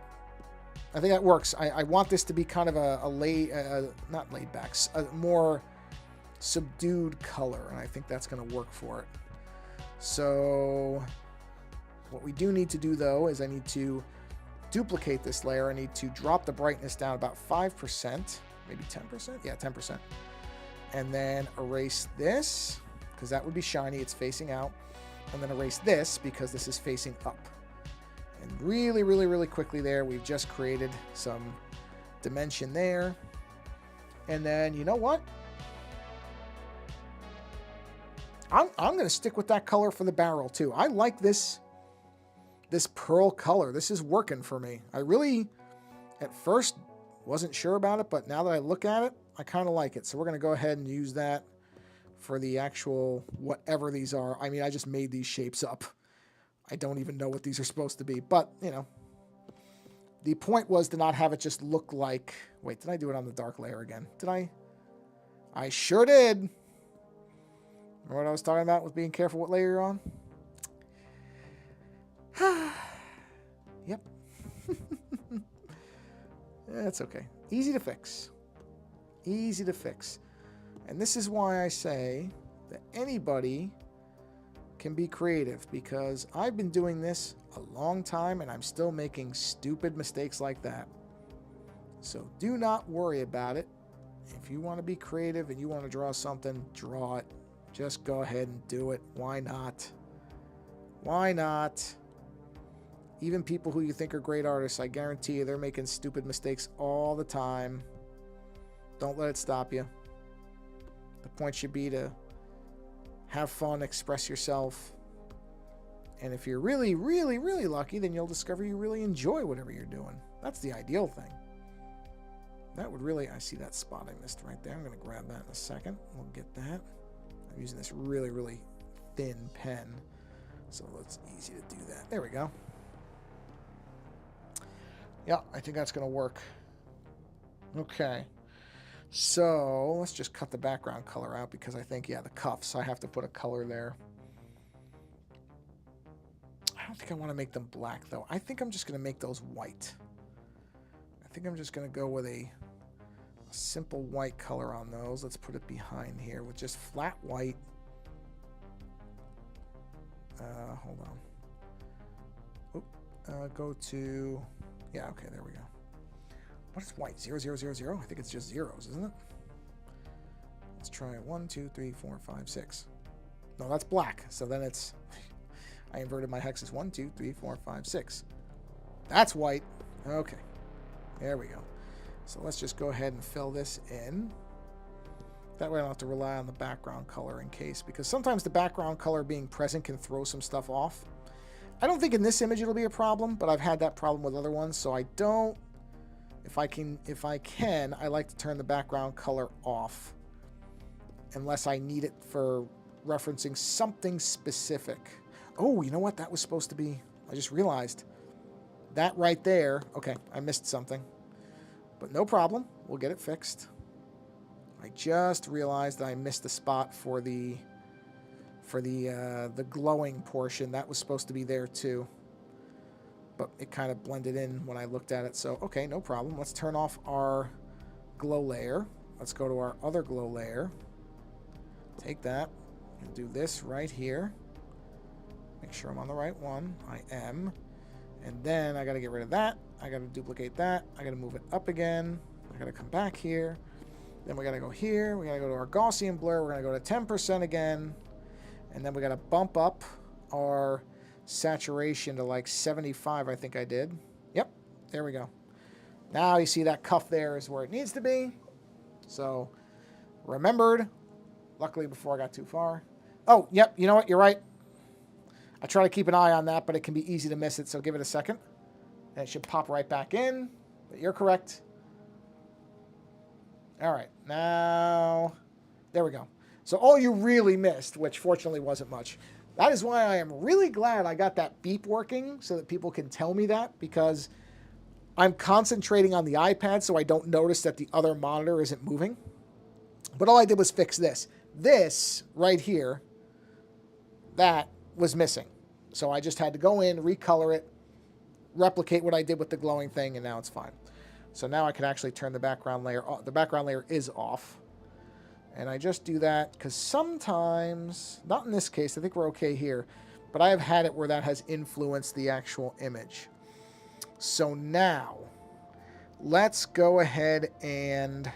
I think that works. I want this to be kind of not laid back, a more subdued color, and I think that's going to work for it. So what we do need to do, though, is I need to duplicate this layer. I need to drop the brightness down about 5%, maybe 10%. Yeah, 10%. And then erase this, because that would be shiny. It's facing out. And then erase this, because this is facing up. And really, really, really quickly there, we've just created some dimension there. And then, you know what? I'm going to stick with that color for the barrel, too. I like this pearl color. This is working for me. I really, at first, wasn't sure about it, but now that I look at it, I kind of like it. So we're going to go ahead and use that for the actual whatever these are. I mean, I just made these shapes up. I don't even know what these are supposed to be, but, you know, the point was to not have it just look like... Wait, did I do it on the dark layer again? Did I? I sure did. Remember what I was talking about with being careful what layer you're on? Yep. That's okay. Easy to fix. Easy to fix. And this is why I say that anybody can be creative, because I've been doing this a long time and I'm still making stupid mistakes like that. So do not worry about it. If you want to be creative and you want to draw something, draw it. Just go ahead and do it. Why not? Why not? Even people who you think are great artists, I guarantee you they're making stupid mistakes all the time. Don't let it stop you. The point should be to have fun, express yourself. And if you're really, really, really lucky, then you'll discover you really enjoy whatever you're doing. That's the ideal thing. That would really... I see that spot I missed right there. I'm going to grab that in a second. We'll get that. I'm using this really, really thin pen, so it's easy to do that. There we go. Yeah, I think that's going to work. Okay. So let's just cut the background color out, because I think, yeah, the cuffs, I have to put a color there. I don't think I want to make them black, though. I think I'm just going to make those white. I think I'm just going to go with a simple white color on those. Let's put it behind here with just flat white. Hold on. Go to... Yeah, okay, there we go. What is white? 0, 0, 0, 0? I think it's just zeros, isn't it? Let's try 1, 2, 3, 4, 5, 6. No, that's black. So then it's... I inverted my hexes. 1, 2, 3, 4, 5, 6. That's white. Okay. There we go. So let's just go ahead and fill this in. That way I don't have to rely on the background color in case, because sometimes the background color being present can throw some stuff off. I don't think in this image it'll be a problem, but I've had that problem with other ones, so I don't... If I can, I like to turn the background color off unless I need it for referencing something specific. Oh, you know what? That was supposed to be... I just realized. That right there... Okay, I missed something. But no problem. We'll get it fixed. I just realized that I missed the spot for the glowing portion. That was supposed to be there too. But it kind of blended in when I looked at it. So, okay, no problem. Let's turn off our glow layer. Let's go to our other glow layer. Take that and do this right here. Make sure I'm on the right one. I am. And then I got to get rid of that. I got to duplicate that. I got to move it up again. I got to come back here. Then we got to go here. We got to go to our Gaussian blur. We're going to go to 10% again. And then we got to bump up our saturation to like 75, I think I did. Yep, there we go. Now you see that cuff there is where it needs to be. So remembered, luckily before I got too far. Oh, yep, you know what? You're right. I try to keep an eye on that, but it can be easy to miss it, so give it a second. And it should pop right back in, but you're correct. All right, now, there we go. So all you really missed, which fortunately wasn't much, that is why I am really glad I got that beep working so that people can tell me that, because I'm concentrating on the iPad so I don't notice that the other monitor isn't moving. But all I did was fix this. This right here, that was missing. So I just had to go in, recolor it, replicate what I did with the glowing thing, and now it's fine. So now I can actually turn the background layer off. The background layer is off. And I just do that because sometimes, not in this case, I think we're okay here, but I have had it where that has influenced the actual image. So now, let's go ahead and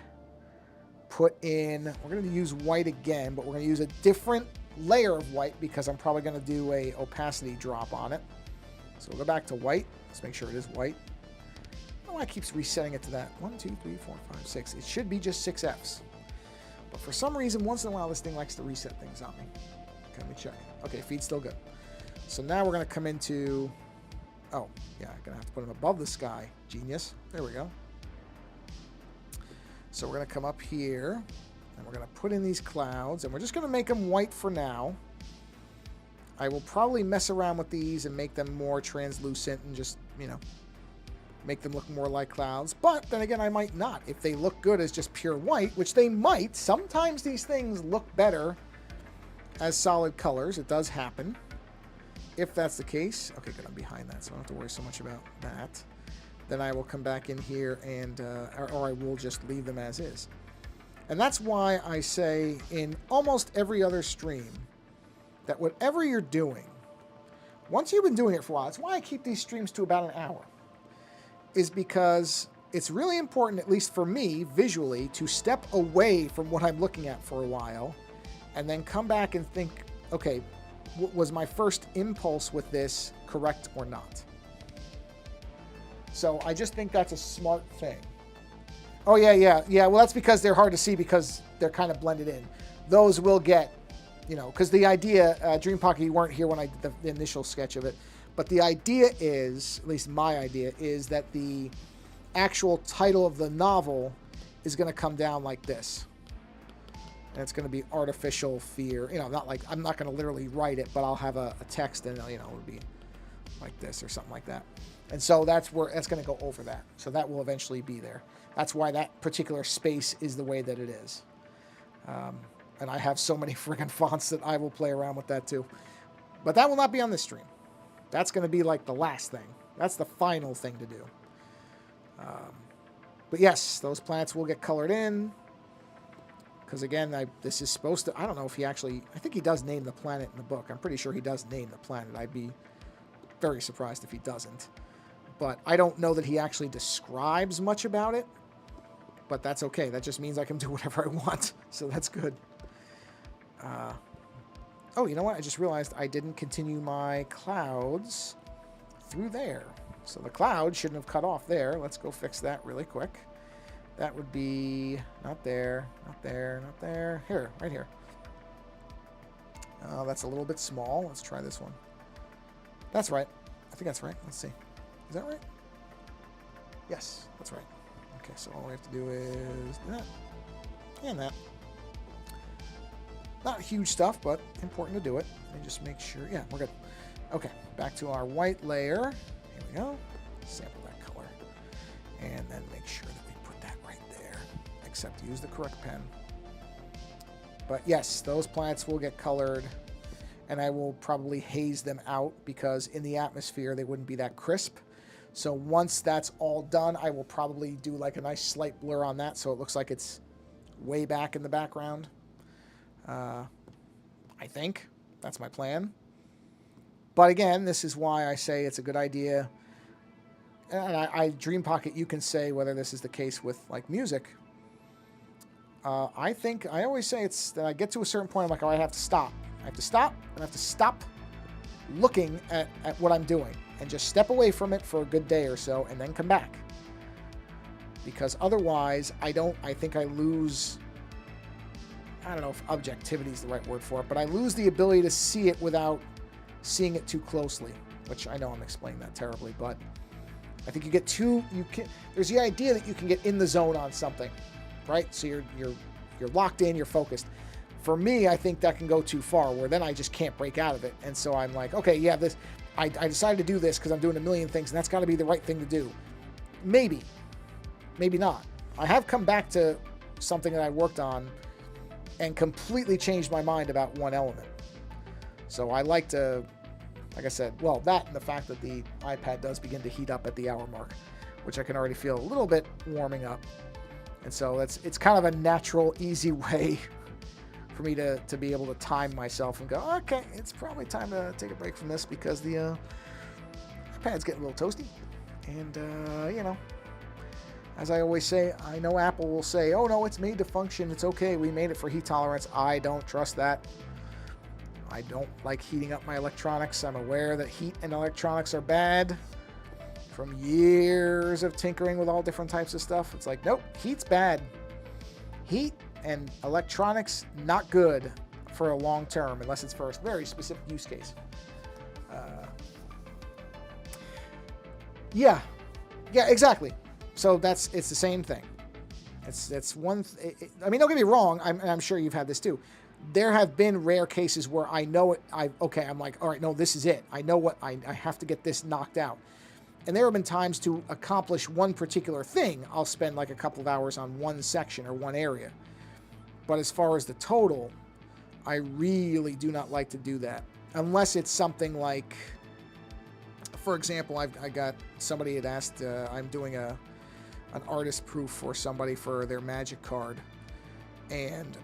put in, we're going to use white again, but we're going to use a different layer of white because I'm probably going to do a opacity drop on it. So we'll go back to white. Let's make sure it is white. I don't know why it keeps resetting it to that. 1, 2, 3, 4, 5, 6. It should be just 6 Fs. But for some reason, once in a while, this thing likes to reset things on me. Okay, let me check. Okay, feed's still good. So now we're going to come into... Oh, yeah, I'm going to have to put them above the sky. Genius. There we go. So we're going to come up here, and we're going to put in these clouds, and we're just going to make them white for now. I will probably mess around with these and make them more translucent and just, you know, make them look more like clouds. But then again, I might not. If they look good as just pure white, which they might, sometimes these things look better as solid colors. It does happen. If that's the case, okay, good, I'm behind that, so I don't have to worry so much about that. Then I will come back in here and, or I will just leave them as is. And that's why I say in almost every other stream that whatever you're doing, once you've been doing it for a while, that's why I keep these streams to about an hour, is because it's really important, at least for me, visually, to step away from what I'm looking at for a while and then come back and think, okay, was my first impulse with this correct or not? So I just think that's a smart thing. Oh, yeah. Well, that's because they're hard to see because they're kind of blended in. Those will get, you know, because the idea, Dream Pocket, you weren't here when I did the initial sketch of it, but the idea is, at least my idea, is that the actual title of the novel is going to come down like this. And it's going to be Artificial Fear. You know, not like, I'm not going to literally write it, but I'll have a text and, you know, it'll be like this or something like that. And so that's where, that's going to go over that. So that will eventually be there. That's why that particular space is the way that it is. And I have so many friggin' fonts that I will play around with that too. But that will not be on this stream. That's going to be like the last thing. That's the final thing to do. But yes, those planets will get colored in. Because again, this is supposed to, I don't know if he actually, I think he does name the planet in the book. I'm pretty sure he does name the planet. I'd be very surprised if he doesn't. But I don't know that he actually describes much about it. But that's okay. That just means I can do whatever I want. So that's good. Oh, you know what? I just realized I didn't continue my clouds through there. So the cloud shouldn't have cut off there. Let's go fix that really quick. That would be not there, not there, not there. Here, right here. That's a little bit small. Let's try this one. That's right. I think that's right. Let's see. Is that right? Yes, that's right. Okay, so all we have to do is that and that. Not huge stuff, but important to do it. Let me just make sure. Yeah, we're good. Okay, back to our white layer. Here we go. Sample that color. And then make sure that we put that right there. Except use the correct pen. But yes, those planets will get colored. And I will probably haze them out because in the atmosphere, they wouldn't be that crisp. So once that's all done, I will probably do like a nice slight blur on that so it looks like it's way back in the background. I think that's my plan. But again, this is why I say it's a good idea. And I Dream Pocket, you can say whether this is the case with like music. I think I always say it's that I get to a certain point, I'm like, oh, I have to stop. I have to stop, and I have to stop looking at what I'm doing and just step away from it for a good day or so and then come back. Because otherwise, I think I lose, I don't know if objectivity is the right word for it, but I lose the ability to see it without seeing it too closely, which I know I'm explaining that terribly, but I think you get there's the idea that you can get in the zone on something, right? So you're locked in, you're focused. For me, I think that can go too far, where then I just can't break out of it. And so I'm like, okay, yeah, I decided to do this because I'm doing a million things, and that's got to be the right thing to do. Maybe. Maybe not. I have come back to something that I worked on and completely changed my mind about one element. So I like to, like I said, well, that and the fact that the iPad does begin to heat up at the hour mark, which I can already feel a little bit warming up. And so it's kind of a natural, easy way for me to be able to time myself and go, okay, it's probably time to take a break from this because the pad's getting a little toasty. And, you know, as I always say, I know Apple will say, oh, no, it's made to function. It's okay. We made it for heat tolerance. I don't trust that. I don't like heating up my electronics. I'm aware that heat and electronics are bad from years of tinkering with all different types of stuff. It's like, nope, heat's bad. Heat and electronics, not good for a long term, unless it's for a very specific use case. Yeah, exactly. So it's the same thing. It's one. I mean, don't get me wrong. I'm sure you've had this too. There have been rare cases where I know it. I'm like, all right, no, this is it. I know what I have to get this knocked out. And there have been times to accomplish one particular thing, I'll spend like a couple of hours on one section or one area. But as far as the total, I really do not like to do that. Unless it's something like, for example, I got somebody had asked, I'm doing an artist proof for somebody for their Magic card. And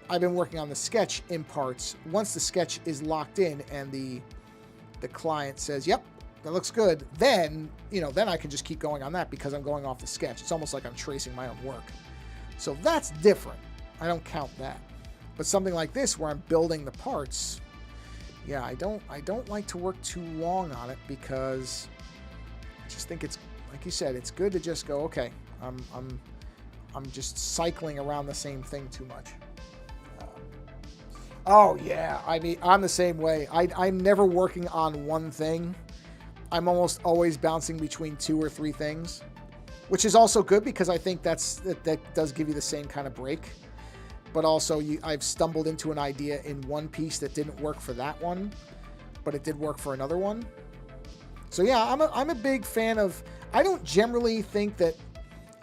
I've been working on the sketch in parts. Once the sketch is locked in and the client says, yep, that looks good, then I can just keep going on that because I'm going off the sketch. It's almost like I'm tracing my own work. So that's different. I don't count that. But something like this where I'm building the parts, yeah, I don't like to work too long on it because I just think it's, like you said, it's good to just go, okay, I'm just cycling around the same thing too much. Oh yeah, I mean, I'm the same way. I'm never working on one thing. I'm almost always bouncing between 2 or 3 things, which is also good because I think that does give you the same kind of break. But also, I've stumbled into an idea in one piece that didn't work for that one, but it did work for another one. So yeah, I'm a big fan of. I don't generally think that.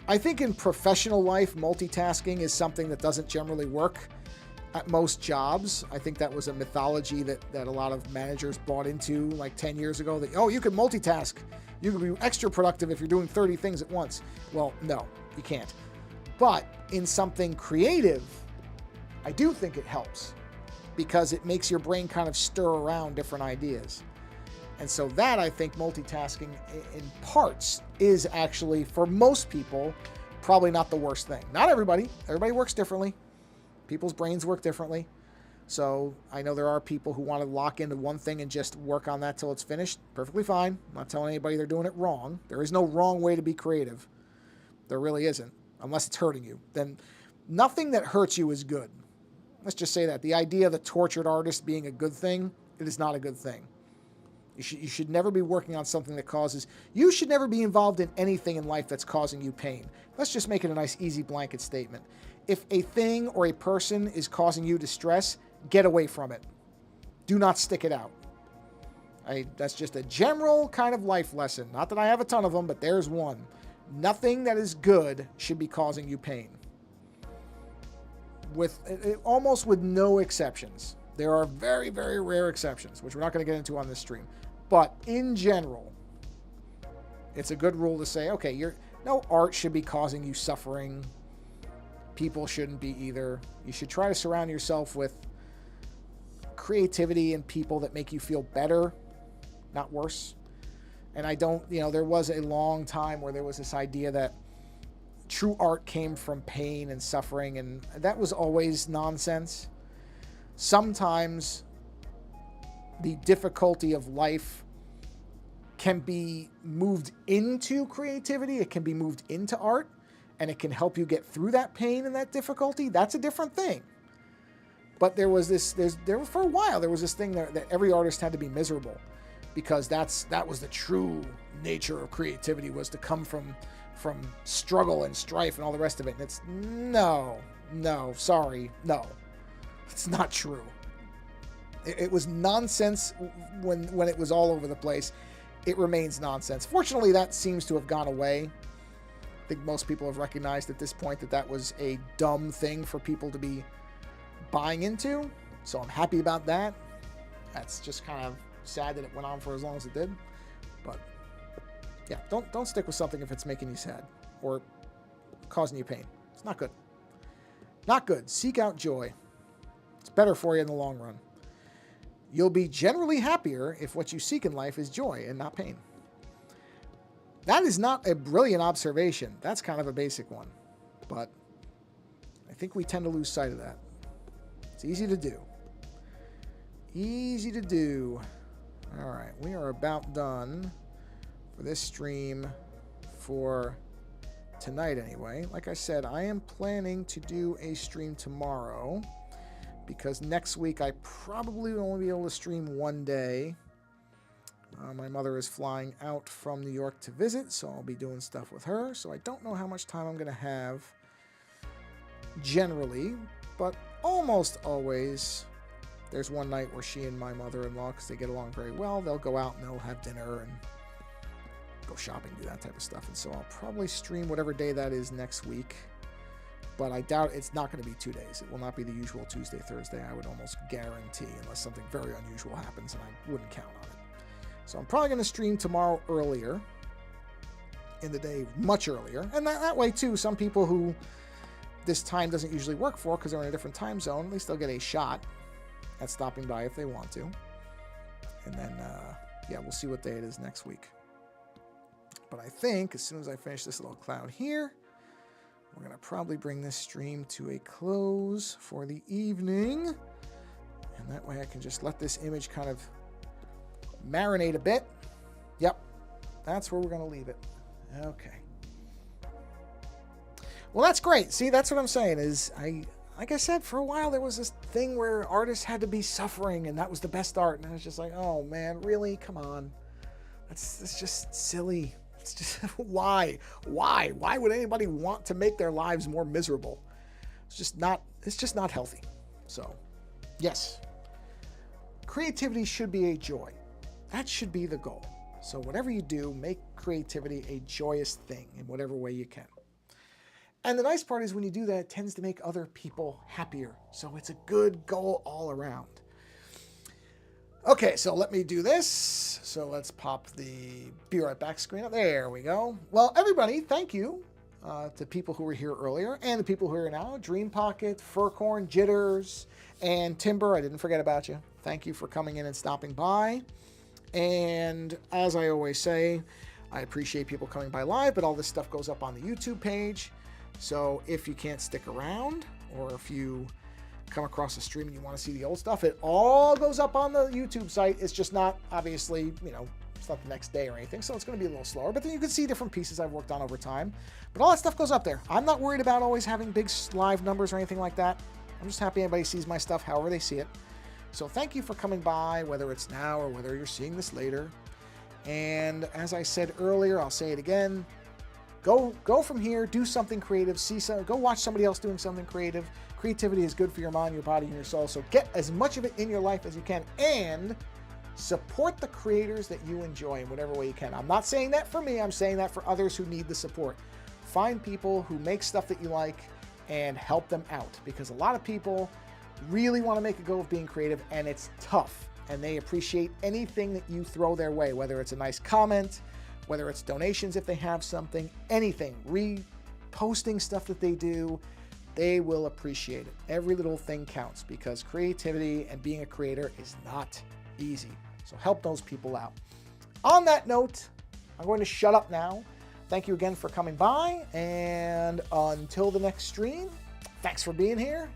I think in professional life, multitasking is something that doesn't generally work at most jobs. I think that was a mythology that a lot of managers bought into like 10 years ago, that, oh, you can multitask. You can be extra productive if you're doing 30 things at once. Well, no, you can't. But in something creative, I do think it helps because it makes your brain kind of stir around different ideas. And so that, I think, multitasking in parts is actually, for most people, probably not the worst thing. Not everybody. Everybody works differently. People's brains work differently. So I know there are people who want to lock into one thing and just work on that till it's finished. Perfectly fine. I'm not telling anybody they're doing it wrong. There is no wrong way to be creative. There really isn't, unless it's hurting you. Then nothing that hurts you is good. Let's just say that. The idea of the tortured artist being a good thing, it is not a good thing. You should never be working on something that causes... You should never be involved in anything in life that's causing you pain. Let's just make it a nice, easy blanket statement. If a thing or a person is causing you distress, get away from it. Do not stick it out. That's just a general kind of life lesson. Not that I have a ton of them, but there's one. Nothing that is good should be causing you pain. Almost with no exceptions. There are very, very rare exceptions, which we're not going to get into on this stream. But in general, it's a good rule to say, okay, no art should be causing you suffering. People shouldn't be either. You should try to surround yourself with creativity and people that make you feel better, not worse. And there was a long time where there was this idea that true art came from pain and suffering, and that was always nonsense. Sometimes the difficulty of life can be moved into creativity. It can be moved into art, and it can help you get through that pain and that difficulty. That's a different thing. But for a while, there was this thing that every artist had to be miserable, because that was the true nature of creativity, was to come from struggle and strife and all the rest of it. And it's no, sorry, no. It's not true. It was nonsense when it was all over the place. It remains nonsense. Fortunately, that seems to have gone away. I think most people have recognized at this point that was a dumb thing for people to be buying into. So I'm happy about that. That's just kind of sad that it went on for as long as it did. But yeah, don't stick with something if it's making you sad or causing you pain. It's not good. Not good. Seek out joy. better for you in the long run. You'll be generally happier if what you seek in life is joy and not pain. That is not a brilliant observation. That's kind of a basic one. But I think we tend to lose sight of that. It's easy to do. Easy to do. All right, we are about done for this stream for tonight anyway. Like I said, I am planning to do a stream tomorrow because next week I probably will only be able to stream one day. My mother is flying out from New York to visit, so I'll be doing stuff with her. So I don't know how much time I'm going to have generally, but almost always there's one night where she and my mother-in-law, because they get along very well, they'll go out and they'll have dinner and go shopping, do that type of stuff. And so I'll probably stream whatever day that is next week, but I doubt it's not going to be 2 days. It will not be the usual Tuesday, Thursday, I would almost guarantee, unless something very unusual happens, and I wouldn't count on it. So I'm probably going to stream tomorrow earlier in the day, much earlier. And that way, too, some people who this time doesn't usually work for because they're in a different time zone, at least they'll get a shot at stopping by if they want to. And then, yeah, we'll see what day it is next week. But I think as soon as I finish this little cloud here, we're going to probably bring this stream to a close for the evening. And that way I can just let this image kind of marinate a bit. Yep, that's where we're going to leave it. Okay. Well, that's great. See, that's what I'm saying is like I said, for a while there was this thing where artists had to be suffering and that was the best art. And I was just like, oh man, really? Come on. That's just silly. It's just, why? Why would anybody want to make their lives more miserable? It's just not healthy. So, yes. Creativity should be a joy. That should be the goal. So whatever you do, make creativity a joyous thing in whatever way you can. And the nice part is when you do that, it tends to make other people happier. So it's a good goal all around. Okay, so let me do this. So let's pop the Be Right Back screen up. There we go. Well, everybody, thank you to people who were here earlier and the people who are here now. Dream Pocket, Furcorn, Jitters, and Timber. I didn't forget about you. Thank you for coming in and stopping by. And as I always say, I appreciate people coming by live, but all this stuff goes up on the YouTube page. So if you can't stick around, or if you come across a stream and you want to see the old stuff, it all goes up on the YouTube site. It's just not, obviously, it's not the next day or anything, so it's going to be a little slower. But then you can see different pieces I've worked on over time. But all that stuff goes up there. I'm not worried about always having big live numbers or anything like that. I'm just happy anybody sees my stuff however they see it. So thank you for coming by, whether it's now or whether you're seeing this later. And as I said earlier, I'll say it again. Go from here, do something creative, go watch somebody else doing something creative. Creativity is good for your mind, your body, and your soul. So get as much of it in your life as you can and support the creators that you enjoy in whatever way you can. I'm not saying that for me, I'm saying that for others who need the support. Find people who make stuff that you like and help them out, because a lot of people really want to make a go of being creative and it's tough, and they appreciate anything that you throw their way, whether it's a nice comment, whether it's donations if they have something, anything, reposting stuff that they do, they will appreciate it. Every little thing counts, because creativity and being a creator is not easy. So help those people out. On that note, I'm going to shut up now. Thank you again for coming by, and until the next stream, thanks for being here.